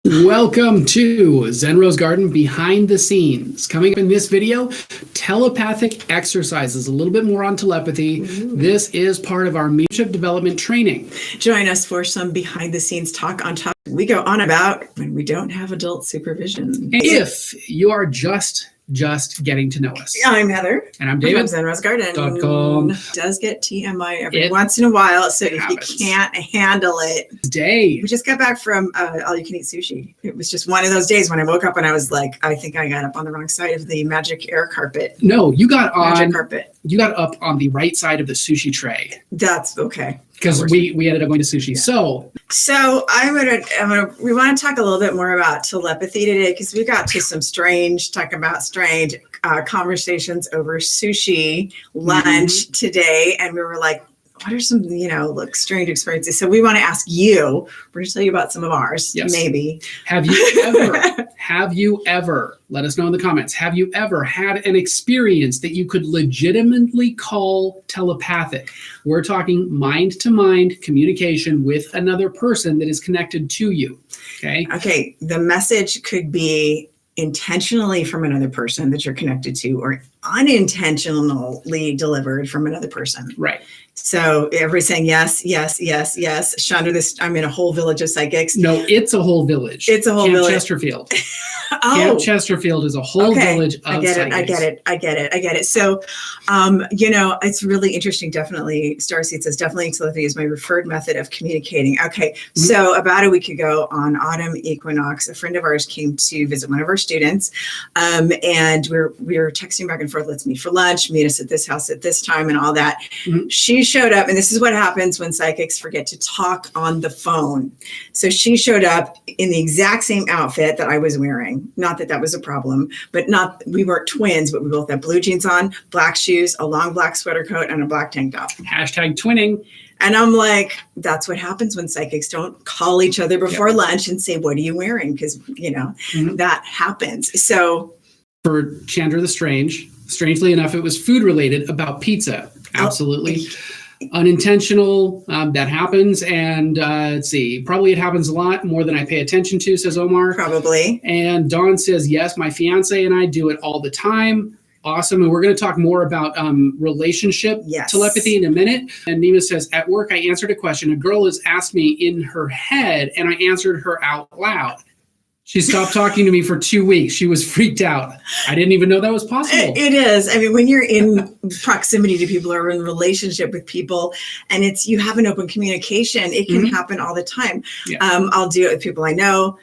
Welcome to Zen Rose Garden Behind the Scenes. Coming up in this video, telepathic exercises, a little bit more on telepathy. Ooh. This is part of our Mediumship development training. Join us for some behind the scenes talk on topics we go on about when we don't have adult supervision. If you are just getting to know us. I'm Heather. And I'm David. From ZenRoseGarden.com. Does get TMI every once in a while, so if you can't handle it. Today. We just got back from all-you-can-eat sushi. It was just one of those days when I woke up and I was like, I think I got up on the wrong side of the magic air carpet. No, you got magic carpet. You got up on the right side of the sushi tray. That's okay. Because we ended up going to sushi. Yeah. So we want to talk a little bit more about telepathy today, because we got to some strange conversations over sushi lunch today, and we were like, what are some strange experiences? So we want to ask you. We're going to tell you about some of ours. Yes. Maybe. Have you ever? Let us know in the comments. Have you ever had an experience that you could legitimately call telepathic? We're talking mind-to-mind communication with another person that is connected to you. Okay. The message could be intentionally from another person that you're connected to, or unintentionally delivered from another person. Right. So everybody's saying yes, yes, yes, yes. Chandra, I'm in a whole village of psychics. No, it's a whole village. It's a whole village. Chesterfield. Camp Chesterfield is a whole village of psychics. I get it. So, it's really interesting. Definitely, Starseed says, definitely telepathy is my preferred method of communicating. Okay. Mm-hmm. So about a week ago on autumn equinox, a friend of ours came to visit one of our students. And we were texting back and forth, let's meet for lunch, meet us at this house at this time and all that. Mm-hmm. She showed up, and this is what happens when psychics forget to talk on the phone. So she showed up in the exact same outfit that I was wearing. Not that was a problem, but we weren't twins, but we both had blue jeans on, black shoes, a long black sweater coat, and a black tank top. Hashtag twinning. And I'm like, that's what happens when psychics don't call each other before lunch and say, what are you wearing? Because, that happens. So for Chandra the strangely enough, it was food related about pizza. Absolutely. Unintentional, that happens. And let's see, probably it happens a lot more than I pay attention to, says Omar. Probably. And Dawn says, yes, my fiance and I do it all the time. Awesome. And we're going to talk more about relationship telepathy in a minute. And Nima says, at work, I answered a question. A girl has asked me in her head, and I answered her out loud. She stopped talking to me for 2 weeks. She was freaked out. I didn't even know that was possible. It is. I mean, when you're in proximity to people or in relationship with people, and you have an open communication, it can happen all the time. Yeah. I'll do it with people I know.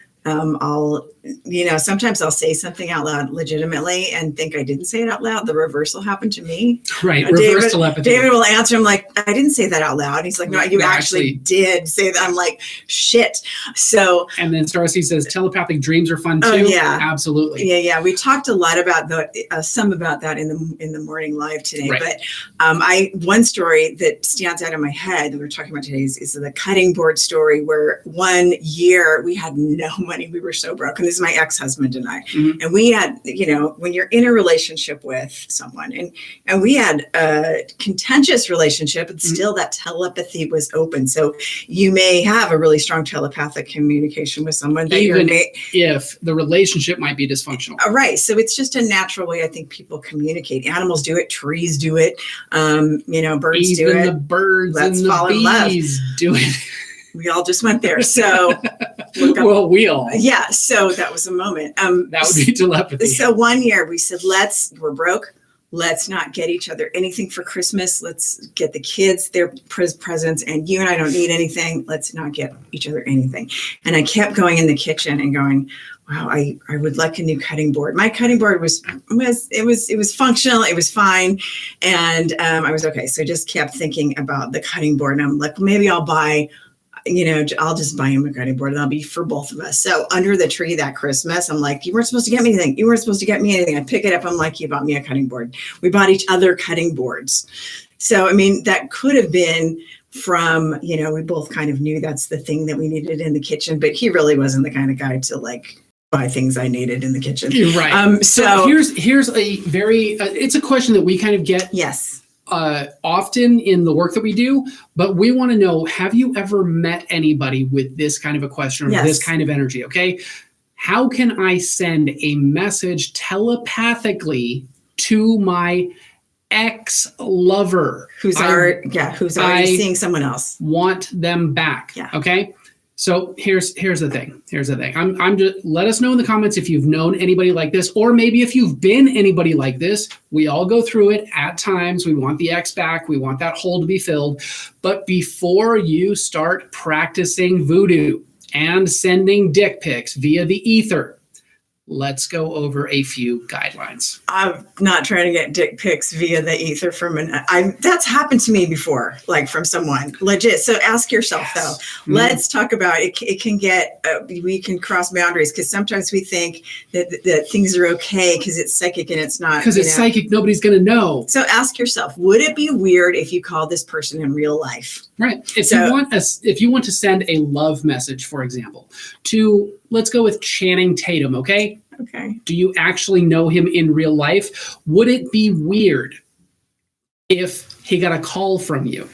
Sometimes I'll say something out loud legitimately and think I didn't say it out loud. The reverse will happen to me. Right. Reverse telepathy. David will answer. I'm like, I didn't say that out loud. He's like, no, you actually did say that. I'm like, shit. So. And then Starcy says telepathic dreams are fun too. Oh, yeah. Absolutely. Yeah. We talked a lot about some about that in the morning live today. Right. But one story that stands out in my head that we're talking about today is the cutting board story, where 1 year we had no money. We were so broke. And this is my ex-husband and I. Mm-hmm. And we had, when you're in a relationship with someone, and we had a contentious relationship, but still that telepathy was open. So you may have a really strong telepathic communication with someone that even if the relationship might be dysfunctional. Right. So it's just a natural way I think people communicate. Animals do it. Trees do it. Birds do it. Even the birds and the bees do it. We all just went there. So Yeah. So that was a moment. That would be telepathy. So 1 year we said, we're broke. Let's not get each other anything for Christmas. Let's get the kids their presents, and you and I don't need anything. Let's not get each other anything. And I kept going in the kitchen and going, wow, I would like a new cutting board. My cutting board was functional. It was fine. And I was okay. So I just kept thinking about the cutting board, and I'm like, maybe I'll buy, I'll just buy him a cutting board, and that'll be for both of us. So under the tree that Christmas, I'm like, you weren't supposed to get me anything. You weren't supposed to get me anything. I pick it up. I'm like, you bought me a cutting board. We bought each other cutting boards. So, that could have been from, we both kind of knew that's the thing that we needed in the kitchen, but he really wasn't the kind of guy to buy things I needed in the kitchen. You're right. So here's a very, it's a question that we kind of get. Yes. often in the work that we do, but we want to know, have you ever met anybody with this kind of a question or this kind of energy? Okay. How can I send a message telepathically to my ex-lover who's already seeing someone else? Want them back. Yeah. Okay. So here's the thing. I'm just, let us know in the comments if you've known anybody like this, or maybe if you've been anybody like this. We all go through it at times. We want the ex back. We want that hole to be filled. But before you start practicing voodoo and sending dick pics via the ether, let's go over a few guidelines. I'm not trying to get dick pics via the ether from that's happened to me before, like from someone legit. So ask yourself though, let's talk about it. It can get, we can cross boundaries because sometimes we think that things are okay because it's psychic and it's not. Because it's psychic, nobody's going to know. So ask yourself, would it be weird if you called this person in real life? Right. If you want to send a love message, for example, to, let's go with Channing Tatum, okay? Okay. Do you actually know him in real life? Would it be weird if he got a call from you?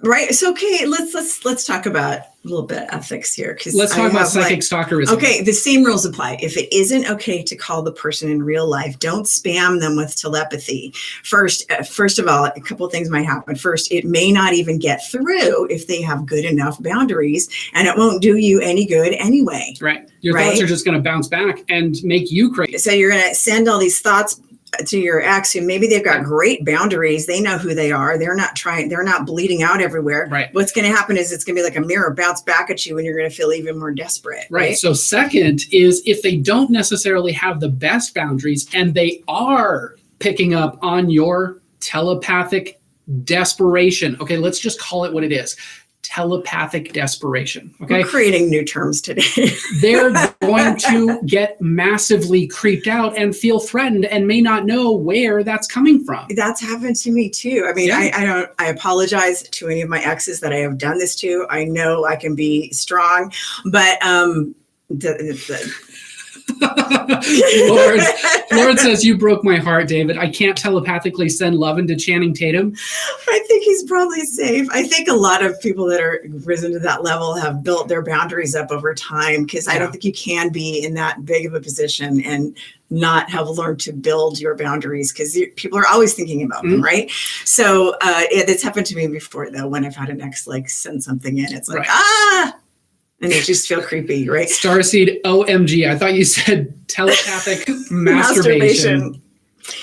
Right. So, okay, let's talk about a little bit of ethics here. Let's talk about psychic stalkerism. Okay, the same rules apply. If it isn't okay to call the person in real life, don't spam them with telepathy. First of all, a couple of things might happen. First, it may not even get through if they have good enough boundaries, and it won't do you any good anyway. Right. Your thoughts are just going to bounce back and make you crazy. So you're going to send all these thoughts to your ex who maybe they've got great boundaries. They know who they are. They're not bleeding out everywhere. Right. What's going to happen is it's going to be like a mirror bounce back at you and you're going to feel even more desperate. Right. So second is if they don't necessarily have the best boundaries and they are picking up on your telepathic desperation. Okay. Let's just call it what it is. Telepathic desperation. Okay. We're creating new terms today. They're going to get massively creeped out and feel threatened and may not know where that's coming from. That's happened to me too. I mean, I apologize to any of my exes that I have done this to. I know I can be strong, but Lord says, you broke my heart, David. I can't telepathically send love into Channing Tatum. I think he's probably safe. I think a lot of people that are risen to that level have built their boundaries up over time because I don't think you can be in that big of a position and not have learned to build your boundaries because people are always thinking about them, right? So it's happened to me before, though, when I've had an ex like send something in. It's like, and they just feel creepy, right? Starseed, OMG. I thought you said telepathic masturbation.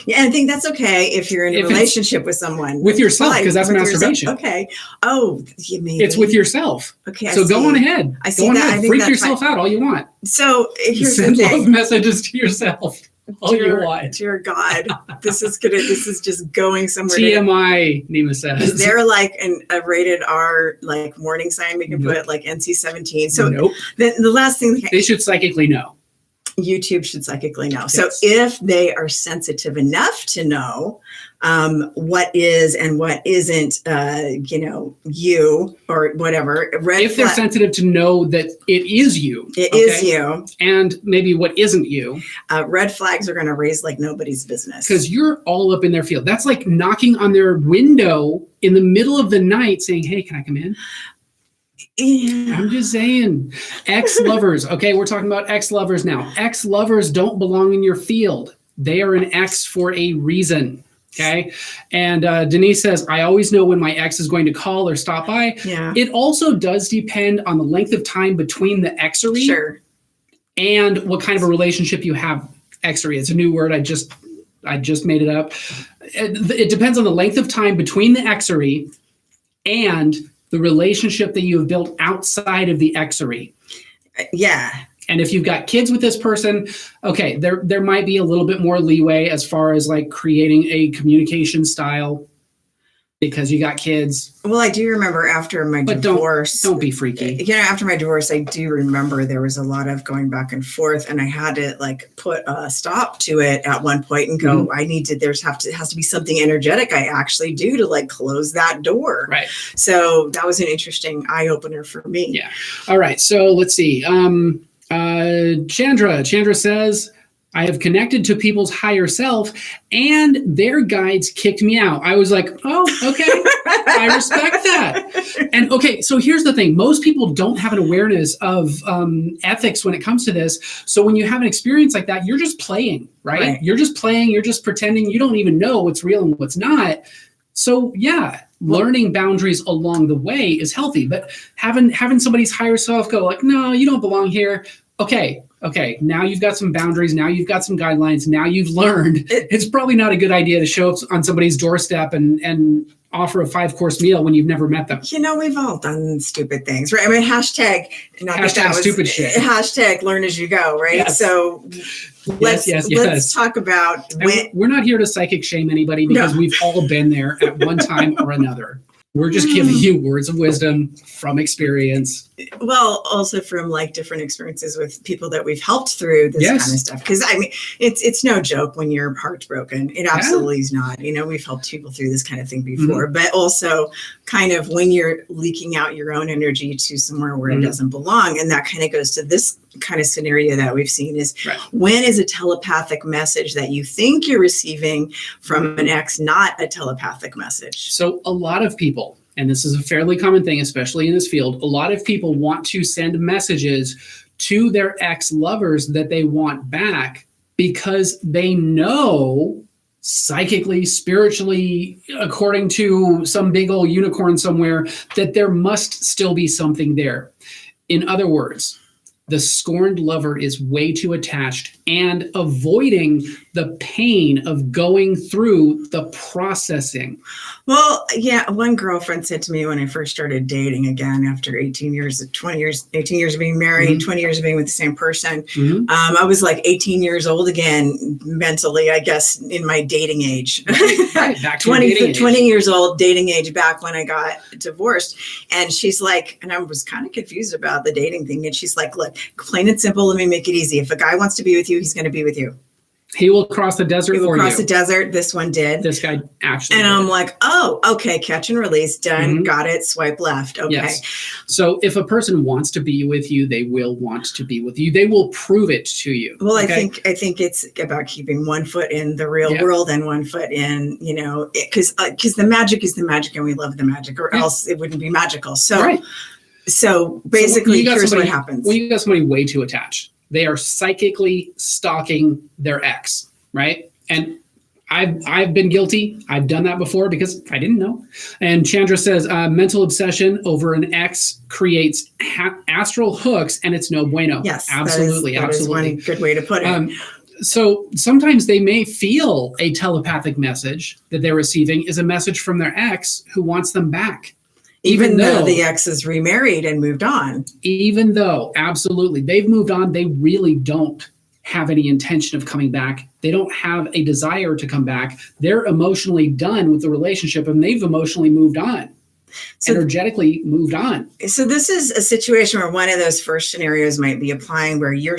Yeah, I think that's okay if you're in a relationship with someone. With yourself, because that's masturbation. Okay. Oh, maybe. It's with yourself. Okay. So go on ahead. I see go that. On ahead. Freak yourself out all you want. So here's Send the thing. love messages to yourself. You want. Dear God, this is just going somewhere. TMI, Nima says. Is there like a rated R like warning sign we can put like NC-17? So then the last thing they should psychically know. YouTube should psychically know. Yes. So if they are sensitive enough to know what is and what isn't, you or whatever. If they're sensitive to know that it is you. It is you. And maybe what isn't you. Red flags are going to raise like nobody's business. Because you're all up in their field. That's like knocking on their window in the middle of the night saying, hey, can I come in? Yeah. I'm just saying, ex-lovers. Okay, we're talking about ex-lovers now. Ex-lovers don't belong in your field. They are an ex for a reason. Okay. And Denise says, I always know when my ex is going to call or stop by. Yeah. It also does depend on the length of time between the exery and what kind of a relationship you have. Exery. It's a new word. I just made it up. It depends on the length of time between the exery and the relationship that you have built outside of the exery. Yeah. And if you've got kids with this person, okay, there might be a little bit more leeway as far as like creating a communication style because you got kids. Well, I do remember after my divorce. Don't be freaky. After my divorce, I do remember there was a lot of going back and forth, and I had to like put a stop to it at one point and go, it has to be something energetic I actually do to like close that door. Right. So that was an interesting eye opener for me. Yeah. All right. So let's see. Chandra says, I have connected to people's higher self and their guides kicked me out. I was like, oh, okay, I respect that. And okay, so here's the thing. Most people don't have an awareness of ethics when it comes to this. So when you have an experience like that, you're just playing, right? You're just playing, you're just pretending. You don't even know what's real and what's not. So yeah, learning boundaries along the way is healthy, but having somebody's higher self go like, no, you don't belong here. Okay, now you've got some boundaries. Now you've got some guidelines. Now you've learned. It's probably not a good idea to show up on somebody's doorstep and offer a 5-course meal when you've never met them. We've all done stupid things, right? I mean, hashtag stupid shit. Hashtag learn as you go, right? Yes. So let's talk about we're not here to psychic shame anybody because we've all been there at one time or another. We're just giving you words of wisdom from experience. Well, also from like different experiences with people that we've helped through this kind of stuff. Because I mean, it's no joke when your heart's broken. It absolutely is not. We've helped people through this kind of thing before, but also kind of when you're leaking out your own energy to somewhere where it doesn't belong. And that kind of goes to this kind of scenario that we've seen is when is a telepathic message that you think you're receiving from an ex not a telepathic message? So a lot of people, and this is a fairly common thing, especially in this field, a lot of people want to send messages to their ex-lovers that they want back because they know psychically, spiritually, according to some big old unicorn somewhere, that there must still be something there. In other words, the scorned lover is way too attached and avoiding the pain of going through the processing. Well, yeah, one girlfriend said to me when I first started dating again after 18 years of being married, 20 years of being with the same person. I was like 18 years old again, mentally, I guess, in my dating age. Right, back to 20 years old, dating age back when I got divorced. And she's like, and I was kind of confused about the dating thing. And she's like, look, plain and simple, let me make it easy. If a guy wants to be with you, he's going to be with you. He will cross the desert for you. He will cross the desert. This one did. This guy actually And I'm like, oh, okay, catch and release, done, got it, swipe left. Okay. Yes. So if a person wants to be with you, they will want to be with you. They will prove it to you. Well, okay? I think it's about keeping one foot in the real world and one foot in, because the magic is the magic and we love the magic, or else it wouldn't be magical. So, so basically, here's what happens. When you got somebody way too attached, they are psychically stalking their ex, right? And I've been guilty. I've done that before because I didn't know. And Chandra says, mental obsession over an ex creates astral hooks, and it's no bueno. Yes, absolutely, that is one good way to put it. So sometimes they may feel a telepathic message that they're receiving is a message from their ex who wants them back. Even though the ex is remarried and moved on. Even though, absolutely, they've moved on, they really don't have any intention of coming back. They don't have a desire to come back. They're emotionally done with the relationship and they've emotionally moved on. Energetically moved on. So this is a situation where one of those first scenarios might be applying where you're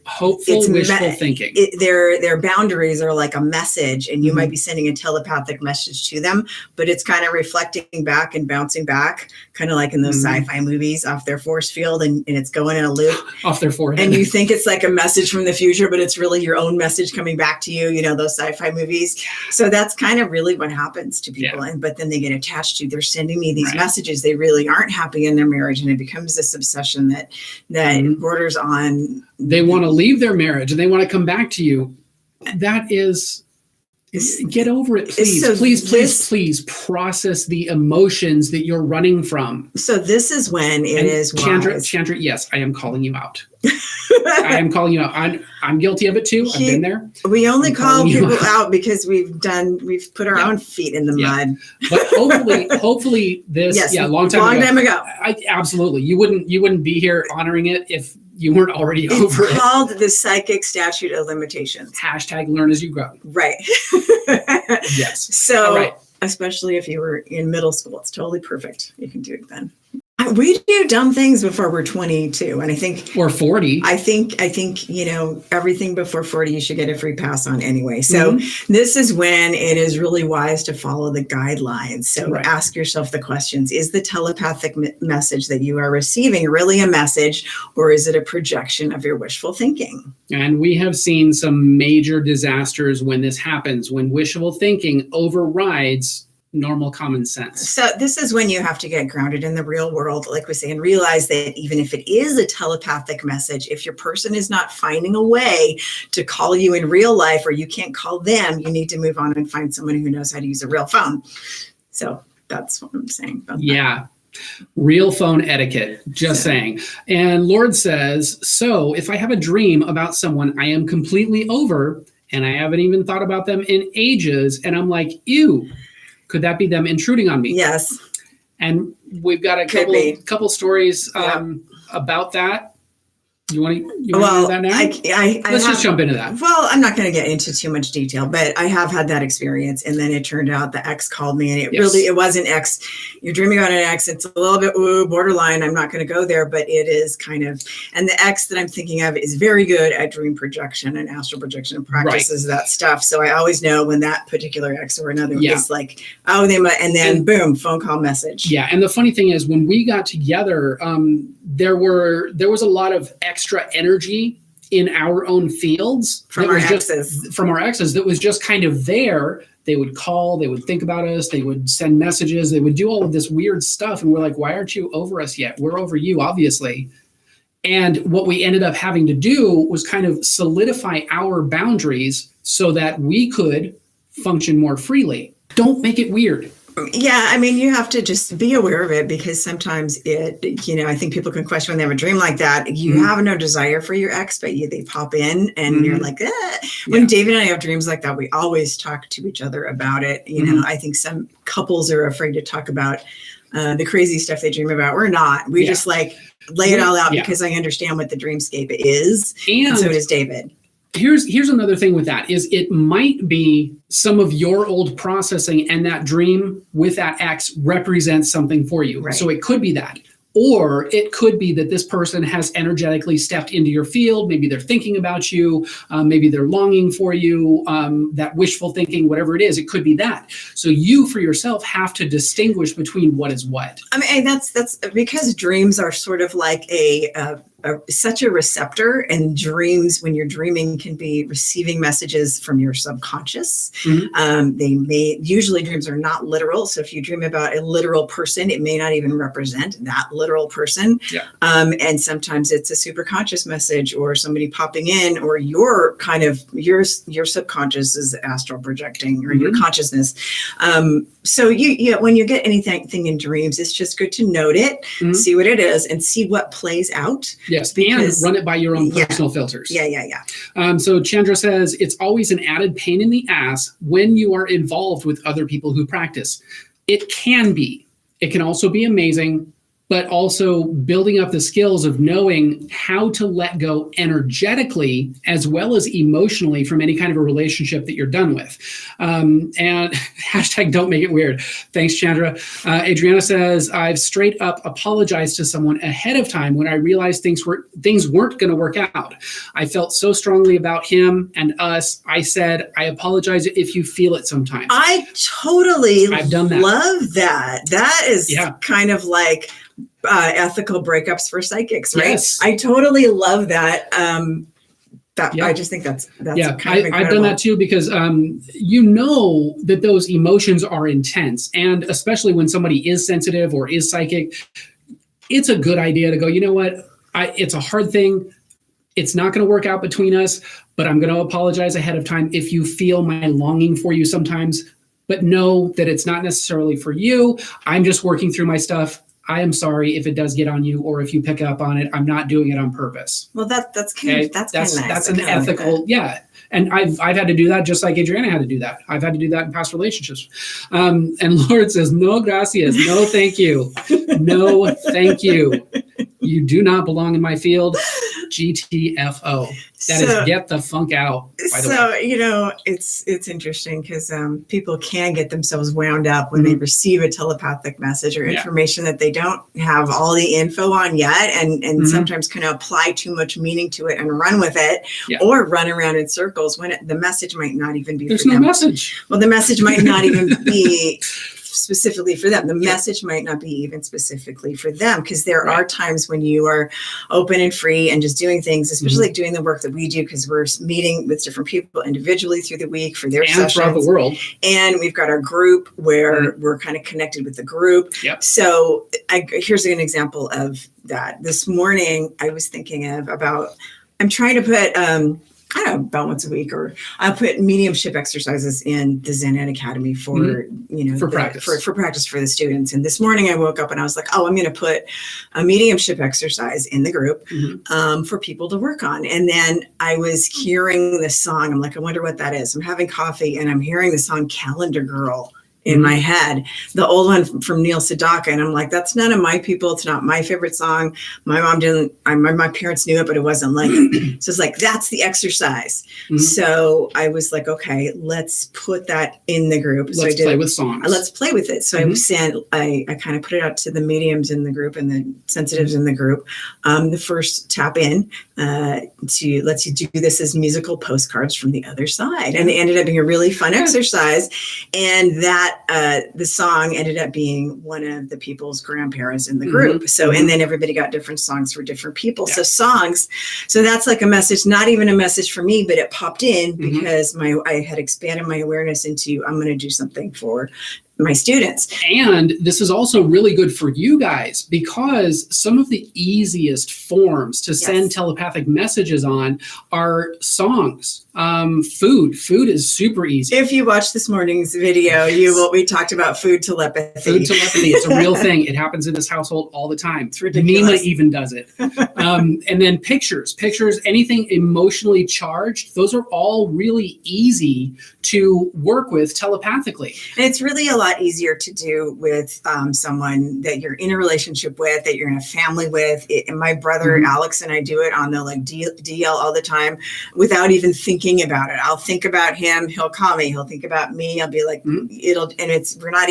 hopeful, wishful thinking. Their boundaries are like a message, and you might be sending a telepathic message to them, but it's kind of reflecting back and bouncing back, kind of like in those sci-fi movies off their force field, and it's going in a loop off their forehead. And you think it's like a message from the future, but it's really your own message coming back to you. Those sci-fi movies. So that's kind of really what happens to people, but then they get attached to. They're sending me these messages. They really aren't happy in their marriage, and it becomes this obsession that borders on. They want to leave their marriage and they want to come back to you. That is, get over it, please. So please process the emotions that you're running from. So this is when it is Chandra, yes, I am calling you out. I am calling you out. I'm guilty of it too. I've been there. We only call people out because we've put our own feet in the mud. But hopefully this, long time ago. Absolutely. You wouldn't be here honoring it if you weren't already over it. It's called the psychic statute of limitations. # learn as you grow. Right. Yes. So, especially if you were in middle school, it's totally perfect. You can do it then. We do dumb things before we're 22. And I think, or 40. I think, everything before 40, you should get a free pass on anyway. So this is when it is really wise to follow the guidelines. So ask yourself the questions. Is the telepathic message that you are receiving really a message, or is it a projection of your wishful thinking? And we have seen some major disasters when this happens, when wishful thinking overrides normal common sense. So this is when you have to get grounded in the real world, like we say, and realize that even if it is a telepathic message, if your person is not finding a way to call you in real life, or you can't call them, you need to move on and find someone who knows how to use a real phone. So that's what I'm saying about that. Real phone etiquette, just saying. And Lord says, so if I have a dream about someone I am completely over, and I haven't even thought about them in ages, and I'm like, ew, could that be them intruding on me? Yes. And we've got a couple stories about that. You want to hear that now? Let's just jump into that. Well, I'm not going to get into too much detail, but I have had that experience. And then it turned out the ex called me, and it wasn't ex. You're dreaming about an ex. It's a little bit borderline. I'm not going to go there, but it is kind of. And the ex that I'm thinking of is very good at dream projection and astral projection and practices that stuff. So I always know when that particular ex or another is like, oh, they might, and then boom, phone call message. Yeah. And the funny thing is, when we got together, there was a lot of extra energy in our own fields from our exes that was just kind of there. They would call, they would think about us, they would send messages, they would do all of this weird stuff. And we're like, why aren't you over us yet? We're over you, obviously. And what we ended up having to do was kind of solidify our boundaries so that we could function more freely. Don't make it weird. Yeah, I mean, you have to just be aware of it, because sometimes I think people can question when they have a dream like that. You have no desire for your ex, but they pop in and you're like, eh. When David and I have dreams like that, we always talk to each other about it. I think some couples are afraid to talk about the crazy stuff they dream about. We're not. We just lay it all out because I understand what the dreamscape is. And so does David. Here's another thing with that is it might be some of your old processing, and that dream with that ex represents something for you. Right. So it could be that. Or it could be that this person has energetically stepped into your field. Maybe they're thinking about you. Maybe they're longing for you. That wishful thinking, whatever it is, it could be that. So you, for yourself, have to distinguish between what is what. I mean, that's because dreams are sort of like such a receptor, and dreams, when you're dreaming, can be receiving messages from your subconscious. Usually dreams are not literal. So if you dream about a literal person, it may not even represent that literal person. And sometimes it's a superconscious message, or somebody popping in, or your subconscious is astral projecting, or your consciousness. So when you get anything in dreams, it's just good to note it, see what it is, and see what plays out. Yes, and run it by your own personal filters. So Chandra says, it's always an added pain in the ass when you are involved with other people who practice. It can be. It can also be amazing, but also building up the skills of knowing how to let go energetically as well as emotionally from any kind of a relationship that you're done with. And hashtag don't make it weird. Thanks, Chandra. Adriana says, I've straight up apologized to someone ahead of time when I realized things weren't going to work out. I felt so strongly about him and us. I said, I apologize if you feel it sometimes. I've done that. Love that. That is kind of like ethical breakups for psychics, right? Yes. I totally love that. I just think that's kind of incredible. I've done that too, because that those emotions are intense, and especially when somebody is sensitive or is psychic, it's a good idea to go, you know what? It's a hard thing. It's not going to work out between us, but I'm going to apologize ahead of time if you feel my longing for you sometimes, but know that it's not necessarily for you. I'm just working through my stuff. I am sorry if it does get on you, or if you pick up on it. I'm not doing it on purpose. Well, that's kind of nice. That's an ethical, And I've had to do that just like Adriana had to do that. I've had to do that in past relationships. And Lord says, no gracias, no thank you, no thank you. You do not belong in my field. GTFO. That is get the funk out, by the way. You know, it's interesting because people can get themselves wound up when they receive a telepathic message or information that they don't have all the info on yet, and sometimes kind of apply too much meaning to it and run with it, or run around in circles when the message might not even be There's for no them. message. Well, the message might not even be specifically for them. The message might not be even specifically for them, because there are times when you are open and free and just doing things, especially like doing the work that we do, because we're meeting with different people individually through the week for their sessions throughout the world. And we've got our group where we're kind of connected with the group. So here's an example of that. This morning, I was thinking about, I'm trying to put, I don't know, about once a week, or I'll put mediumship exercises in the Zen Ed Academy for, practice. For practice for the students. And this morning I woke up and I was like, I'm going to put a mediumship exercise in the group for people to work on. And then I was hearing the song. I'm like, I wonder what that is. I'm having coffee and I'm hearing the song Calendar Girl in my head, the old one from Neil Sedaka. And I'm like, that's none of my people. It's not my favorite song. My mom didn't, my parents knew it, but it wasn't like it. So it's like, that's the exercise. So I was like, okay, let's put that in the group. So let's play with songs. Let's play with it. So I kind of put it out to the mediums in the group and the sensitives in the group. The first tap in to let's do this as musical postcards from the other side. And it ended up being a really fun exercise. And that the song ended up being one of the people's grandparents in the group. So, and then everybody got different songs for different people. So songs, so that's like a message, not even a message for me, but it popped in because I had expanded my awareness into, I'm going to do something for my students. And this is also really good for you guys, because some of the easiest forms to send telepathic messages on are songs. Food is super easy. If you watch this morning's video, we talked about food telepathy. Food telepathy, it's a real thing. It happens in this household all the time. It's ridiculous. Nima even does it. And then pictures, anything emotionally charged, those are all really easy to work with telepathically. And it's really a lot easier to do with someone that you're in a relationship with, that you're in a family with. And my brother Alex and I do it on the DL all the time without even thinking about it. I'll think about him, he'll call me, he'll think about me, I'll be like, we're not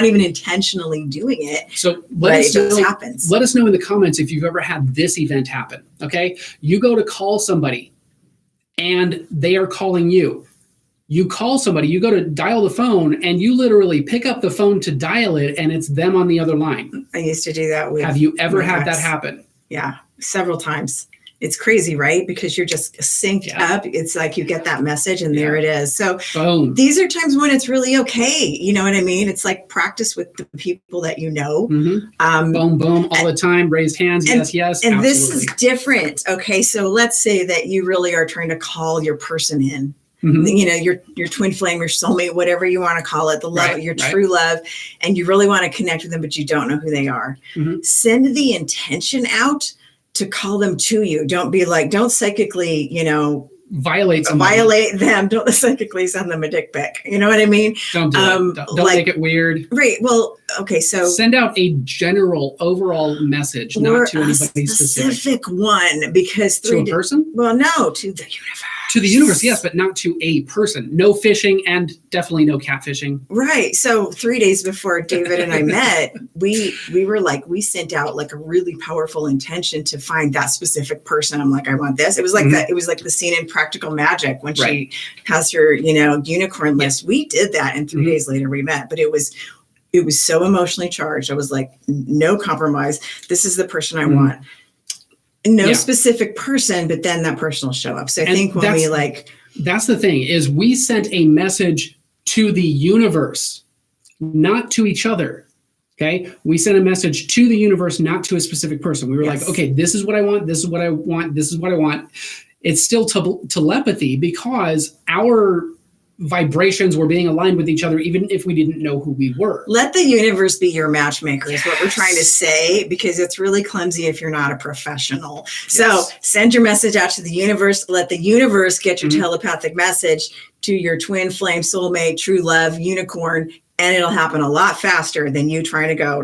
even intentionally doing it. So it just happens. Let us know in the comments if you've ever had this event happen. Okay. You go to call somebody and they are calling you. You call somebody, you go to dial the phone, and you literally pick up the phone to dial it, and it's them on the other line. I used to do that with. Have you ever had that happen? Yeah, several times. It's crazy, right? Because you're just synced up. It's like you get that message and there it is. So these are times when it's really okay. You know what I mean? It's like practice with the people that you know. Boom, boom, all the time. Raised hands. Yes. And absolutely. This is different. Okay. So let's say that you really are trying to call your person in. You know, your twin flame, your soulmate, whatever you want to call it, the love, your true love, and you really want to connect with them, but you don't know who they are. Send the intention out to call them to you. Don't be like, don't psychically, violate them. Don't psychically send them a dick pic. You know what I mean? Don't do it. Don't make it weird. Right. Well, okay. So send out a general overall message, not to anybody specific one, because to a person. Well, no, to the universe. To the universe, yes, but not to a person. No fishing and definitely no catfishing. Right. So 3 days before David and I met, we were like, we sent out like a really powerful intention to find that specific person. I'm like, I want this. It was like that. It was like the scene in Practical Magic when she has her, unicorn list. We did that, and 3 days later we met. But it was so emotionally charged. I was like, no compromise. This is the person I want. No specific person, but then that person will show up. So I think when that's the thing, is we sent a message to the universe, not to each other. Okay. We sent a message to the universe, not to a specific person. We were like, okay, this is what I want. This is what I want. This is what I want. It's still telepathy, because our vibrations were being aligned with each other, even if we didn't know who we were. Let the universe be your matchmaker is what we're trying to say, because it's really clumsy if you're not a professional. So send your message out to the universe. Let the universe get your telepathic message to your twin flame, soulmate, true love, unicorn, and it'll happen a lot faster than you trying to go,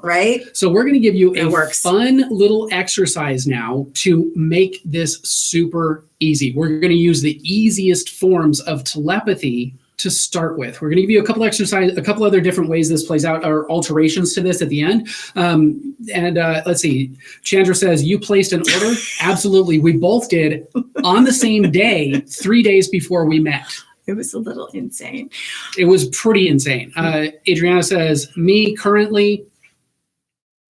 right? So we're going to give you a fun little exercise now to make this super easy. We're going to use the easiest forms of telepathy to start with. We're going to give you a couple other different ways this plays out, or alterations to this at the end. Let's see. Chandra says, you placed an order? Absolutely. We both did on the same day, 3 days before we met. It was a little insane. It was pretty insane. Adriana says, me currently,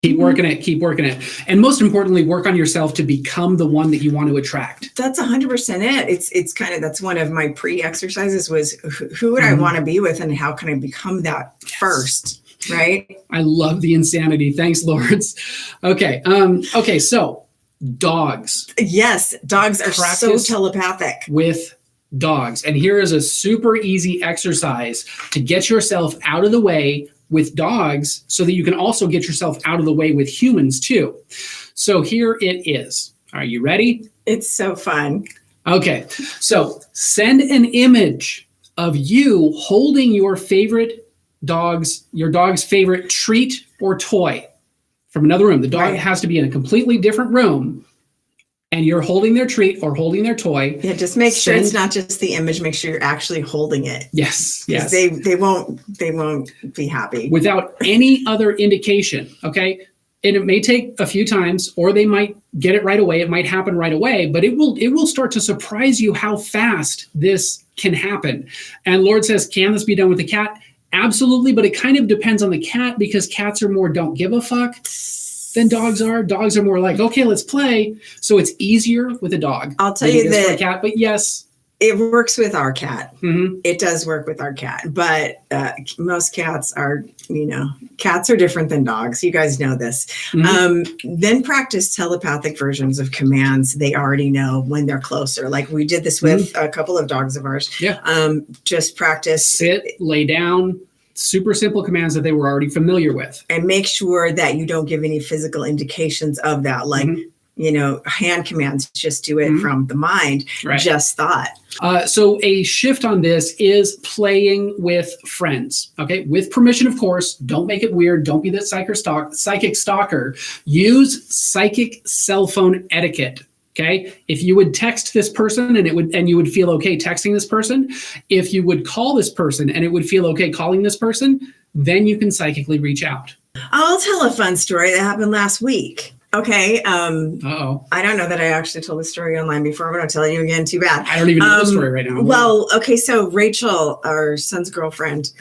keep working it. And most importantly, work on yourself to become the one that you want to attract. That's 100% it. It's kind of, that's one of my pre-exercises was who would I want to be with and how can I become that first, right? I love the insanity. Thanks, Lords. Okay. So dogs. Yes. Dogs are so telepathic. With dogs. And here is a super easy exercise to get yourself out of the way with dogs so that you can also get yourself out of the way with humans too. So here it is. Are you ready? It's so fun. Okay. So send an image of you holding your dog's favorite treat or toy from another room. The dog has to be in a completely different room. And you're holding their treat or holding their toy. Yeah, just make sure it's not just the image. Make sure you're actually holding it. Yes. They won't be happy without any other indication. Okay, and it may take a few times, or they might get it right away. It might happen right away, but it will start to surprise you how fast this can happen. And Lord says, can this be done with the cat? Absolutely, but it kind of depends on the cat, because cats are more don't give a fuck than dogs are. Dogs are more like, okay, let's play. So it's easier with a dog. I'll tell you that. For a cat, but yes. It works with our cat. Mm-hmm. It does work with our cat. But most cats are, cats are different than dogs. You guys know this. Mm-hmm. Then practice telepathic versions of commands they already know when they're closer. Like we did this with a couple of dogs of ours. Yeah. Just practice. Sit, lay down. Super simple commands that they were already familiar with. And make sure that you don't give any physical indications of that. Like, hand commands, just do it from the mind, just thought. So a shift on this is playing with friends. Okay. With permission, of course. Don't make it weird. Don't be that psychic stalker. Use psychic cell phone etiquette. Okay. If you would text this person and you would feel okay texting this person, if you would call this person and it would feel okay calling this person, then you can psychically reach out. I'll tell a fun story that happened last week. Okay. Uh-oh. I don't know that I actually told the story online before. I'm going to tell you again. Too bad. I don't even know the story right now. Well, okay. So Rachel, our son's girlfriend,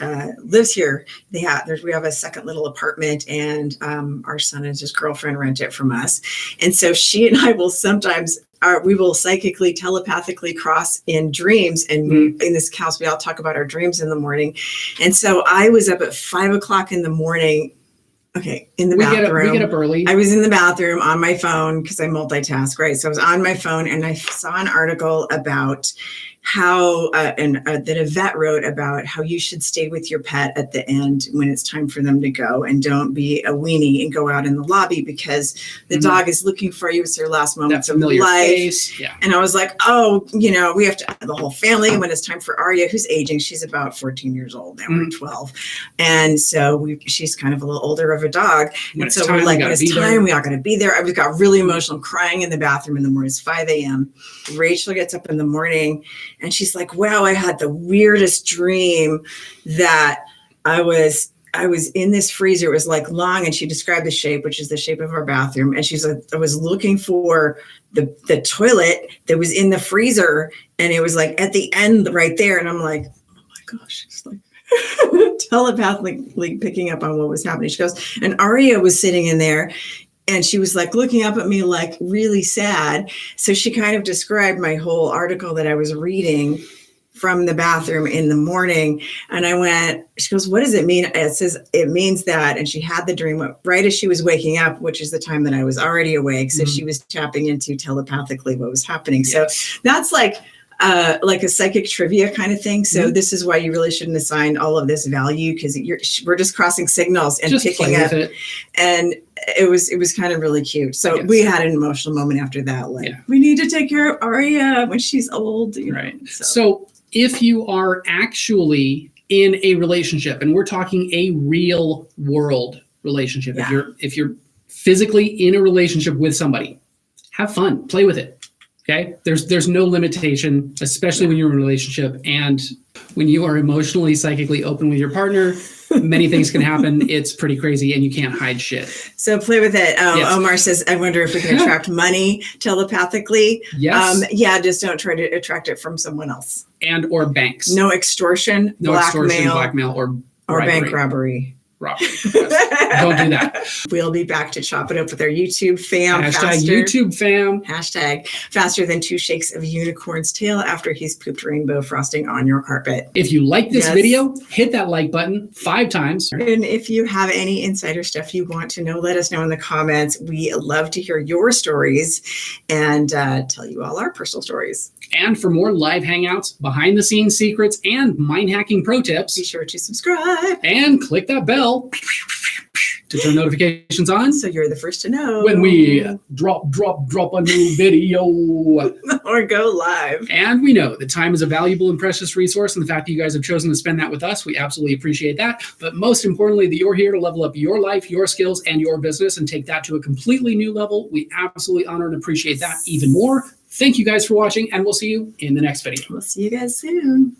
lives here. We have a second little apartment, and our son and his girlfriend rent it from us. And so she and I will sometimes we will psychically, telepathically cross in dreams. And in this house, we all talk about our dreams in the morning. And so I was up at 5 o'clock in the morning. Okay, in the bathroom. We get up early. I was in the bathroom on my phone because I multitask, right? So I was on my phone and I saw an article about how that a vet wrote about how you should stay with your pet at the end when it's time for them to go, and don't be a weenie and go out in the lobby because the dog is looking for you. It's their last moments of life. Face. Yeah. And I was like, we have to, the whole family, when it's time for Arya, who's aging, she's about 14 years old now, we're 12. And so she's kind of a little older of a dog. And so we're like, when it's time, we are going to be there. I got really emotional, crying in the bathroom in the morning. It's 5 a.m. Rachel gets up in the morning and she's like, wow, I had the weirdest dream that I was in this freezer. It was like long, and she described the shape, which is the shape of our bathroom. And she's like, I was looking for the toilet that was in the freezer, and it was like at the end right there. And I'm like, oh my gosh, it's like telepathically picking up on what was happening. She goes, and Arya was sitting in there. And she was like looking up at me like really sad. So she kind of described my whole article that I was reading from the bathroom in the morning. And I went, she goes, what does it mean? It says, it means that. And she had the dream right as she was waking up, which is the time that I was already awake. So she was tapping into telepathically what was happening. Yes. So that's like like a psychic trivia kind of thing. So this is why you really shouldn't assign all of this value, because we're just crossing signals and just picking up. And it was kind of really cute. So we had an emotional moment after that. Like, we need to take care of Aria when she's old. You know? So if you are actually in a relationship, and we're talking a real world relationship, if you're physically in a relationship with somebody, have fun, play with it. Okay. There's no limitation, especially when you're in a relationship, and when you are emotionally, psychically open with your partner, many things can happen. It's pretty crazy, and you can't hide shit. So play with it. Omar says, I wonder if we can attract money telepathically. Yes. Just don't try to attract it from someone else. And or banks. No extortion, blackmail, or bank robbery. Don't do that. We'll be back to chop it up with our YouTube fam. YouTube fam. Hashtag faster than 2 shakes of a unicorn's tail after he's pooped rainbow frosting on your carpet. If you like this video, hit that like button 5 times. And if you have any insider stuff you want to know, let us know in the comments. We love to hear your stories and tell you all our personal stories. And for more live hangouts, behind the scenes secrets, and mind hacking pro tips, be sure to subscribe and click that bell to turn notifications on, so you're the first to know when we drop a new video or go live. And we know that time is a valuable and precious resource, and the fact that you guys have chosen to spend that with us, we absolutely appreciate that. But most importantly, that you're here to level up your life, your skills, and your business, and take that to a completely new level. We absolutely honor and appreciate that even more. Thank you guys for watching, and we'll see you in the next video. We'll see you guys soon.